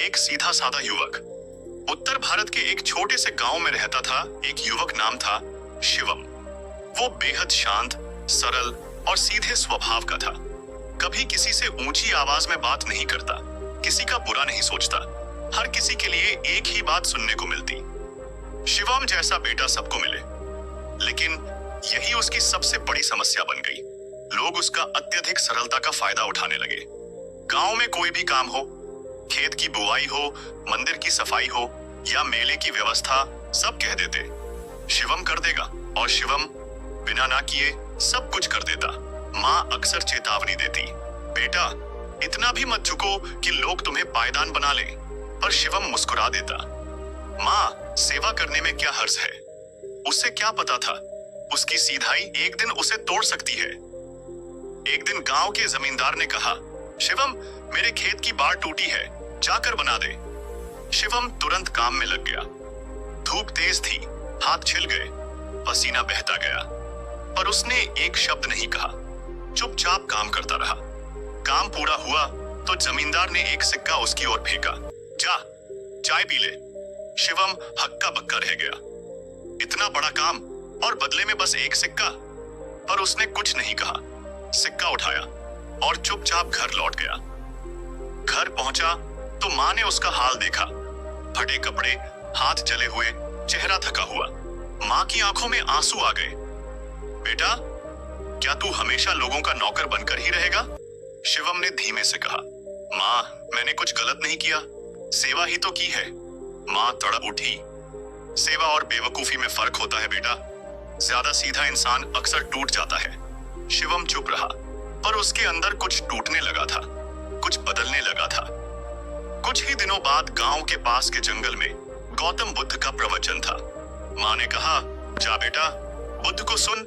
एक सीधा साधा युवक। उत्तर भारत के एक छोटे से गांव में रहता था एक युवक, नाम था शिवम। वो बेहद शांत, सरल और सीधे स्वभाव का था। कभी किसी से ऊंची आवाज में बात नहीं करता, किसी का बुरा नहीं सोचता। हर किसी के लिए एक ही बात सुनने को मिलती, शिवम जैसा बेटा सबको मिले। लेकिन यही उसकी सबसे बड़ी समस्या बन गई। लोग उसका अत्यधिक सरलता का फायदा उठाने लगे। गांव में कोई भी काम हो, खेत की बुआई हो, मंदिर की सफाई हो या मेले की व्यवस्था, सब कह देते शिवम कर देगा, और शिवम बिना ना किए सब कुछ कर देता। माँ अक्सर चेतावनी देती, बेटा इतना भी मत झुको कि लोग तुम्हें पायदान बना ले, पर शिवम मुस्कुरा देता। माँ सेवा करने में क्या हर्ज है? उसे क्या पता था उसकी सीधाई एक दिन उसे तोड़ सकती है। एक दिन गांव के जमींदार ने कहा, शिवम मेरे खेत की बाड़ टूटी है, जाकर बना दे। शिवम तुरंत काम में लग गया। धूप तेज थी, हाथ छिल गए, पसीना बहता गया, पर उसने एक शब्द नहीं कहा। चुपचाप काम करता रहा। काम पूरा हुआ तो जमींदार ने एक सिक्का उसकी ओर फेंका, जा चाय पी ले। शिवम हक्का बक्का रह गया। इतना बड़ा काम और बदले में बस एक सिक्का, पर उसने कुछ नहीं कहा। सिक्का उठाया और चुपचाप घर लौट गया। घर पहुंचा तो माँ ने उसका हाल देखा, फटे कपड़े, हाथ जले हुए, चेहरा थका हुआ। माँ की आंखों में आंसू आ गए। बेटा क्या तू हमेशा लोगों का नौकर बनकर ही रहेगा? शिवम ने धीमे से कहा, माँ मैंने कुछ गलत नहीं किया, सेवा ही तो की है। माँ तड़प उठी, सेवा और बेवकूफी में फर्क होता है बेटा, ज्यादा सीधा इंसान अक्सर टूट जाता है। शिवम चुप रहा, पर उसके अंदर कुछ टूटने लगा था, कुछ बदलने लगा था। कुछ ही दिनों बाद गांव के पास के जंगल में गौतम बुद्ध का प्रवचन था। माँ ने कहा, जा बेटा बुद्ध को सुन,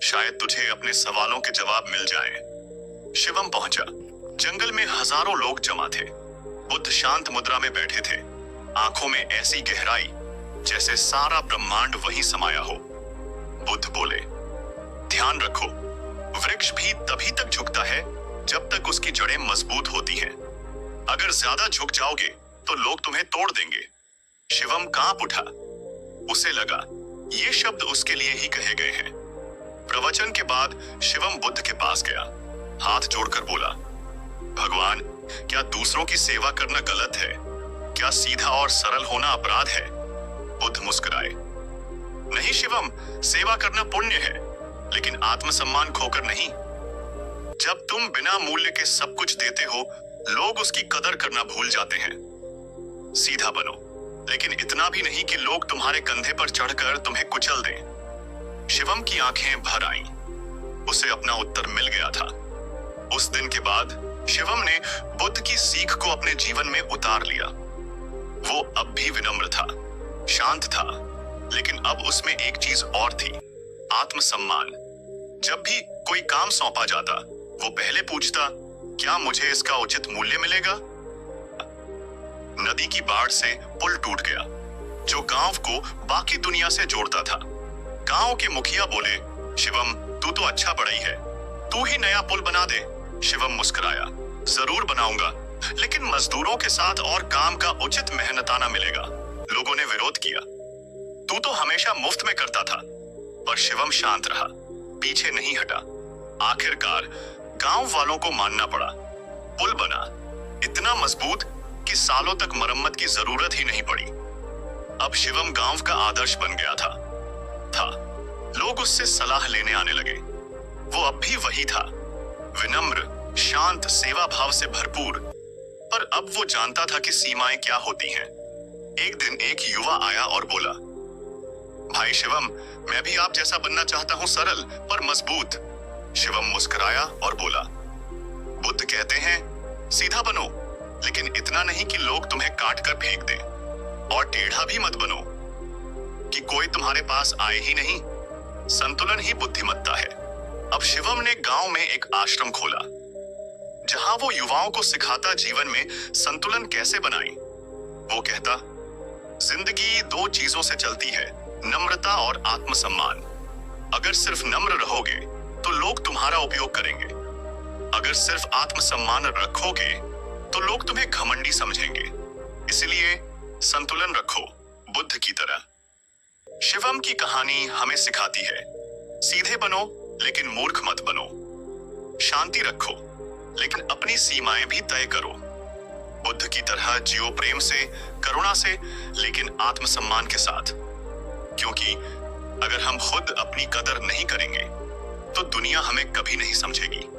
शायद तुझे अपने सवालों के जवाब मिल जाएं। शिवम पहुंचा। जंगल में हजारों लोग जमा थे। बुद्ध शांत मुद्रा में बैठे थे, आंखों में ऐसी गहराई जैसे सारा ब्रह्मांड वहीं समाया हो। बुद्ध बोले, ध्यान रखो, वृक्ष भी तभी तक झुकता है जब तक उसकी जड़ें मजबूत होती हैं। अगर ज्यादा झुक जाओगे तो लोग तुम्हें तोड़ देंगे। शिवम कांप उठा। उसे लगा ये शब्द उसके लिए ही कहे गए हैं। प्रवचन के बाद शिवम बुद्ध के पास गया, हाथ जोड़कर बोला, भगवान क्या दूसरों की सेवा करना गलत है? क्या सीधा और सरल होना अपराध है? बुद्ध मुस्कुराए, नहीं शिवम, सेवा करना पुण्य है, लेकिन आत्मसम्मान खोकर नहीं। जब तुम बिना मूल्य के सब कुछ देते हो, लोग उसकी कदर करना भूल जाते हैं। सीधा बनो, लेकिन इतना भी नहीं कि लोग तुम्हारे कंधे पर चढ़कर तुम्हें कुचल दें। शिवम की आंखें भर आईं। उसे अपना उत्तर मिल गया था। उस दिन के बाद शिवम ने बुद्ध की सीख को अपने जीवन में उतार लिया। वो अब भी विनम्र था, शांत था, लेकिन अब उसमें एक चीज और थी, आत्मसम्मान। जब भी कोई काम सौंपा जाता, वो पहले पूछता, क्या मुझे इसका उचित मूल्य मिलेगा? नदी की बाढ़ से पुल टूट गया, जो गांव को बाकी दुनिया से जोड़ता था। गांव के मुखिया बोले, शिवम तू तो अच्छा बढ़ई है, तू ही नया पुल बना दे। शिवम मुस्कुराया, जरूर बनाऊंगा, लेकिन मजदूरों के साथ और काम का उचित मेहनताना मिलेगा। लोगों ने विरोध किया, तू तो हमेशा मुफ्त में करता था। पर शिवम शांत रहा, पीछे नहीं हटा। आखिरकार गांव वालों को मानना पड़ा। पुल बना, इतना मजबूत कि सालों तक मरम्मत की जरूरत ही नहीं पड़ी। अब शिवम गांव का आदर्श बन गया था। लोग उससे सलाह लेने आने लगे। वो अब भी वही था, विनम्र, शांत, सेवा भाव से भरपूर। पर अब वो जानता था कि सीमाएं क्या होती हैं। एक दिन एक युवा आया और बोला, भाई शिवम, मैं भी आप जैसा बनना चाहता हूं, सरल पर मजबूत। शिवम मुस्कुराया और बोला, बुद्ध कहते हैं सीधा बनो, लेकिन इतना नहीं कि लोग तुम्हें काट कर फेंक दें, और टेढ़ा भी मत बनो कि कोई तुम्हारे पास आए ही नहीं। संतुलन ही बुद्धिमत्ता है। अब शिवम ने गांव में एक आश्रम खोला, जहां वो युवाओं को सिखाता जीवन में संतुलन कैसे बनाएं। वो कहता, जिंदगी दो चीजों से चलती है, नम्रता और आत्मसम्मान। अगर सिर्फ नम्र रहोगे तो लोग तुम्हारा उपयोग करेंगे। अगर सिर्फ आत्मसम्मान रखोगे तो लोग तुम्हें घमंडी समझेंगे। संतुलन रखो, बुद्ध की तरह। शिवम की कहानी हमें सिखाती है, सीधे बनो लेकिन मूर्ख मत बनो। शांति रखो लेकिन अपनी सीमाएं भी तय करो। बुद्ध की तरह जियो, प्रेम से, करुणा से, लेकिन आत्मसम्मान के साथ। क्योंकि अगर हम खुद अपनी कदर नहीं करेंगे तो दुनिया हमें कभी नहीं समझेगी।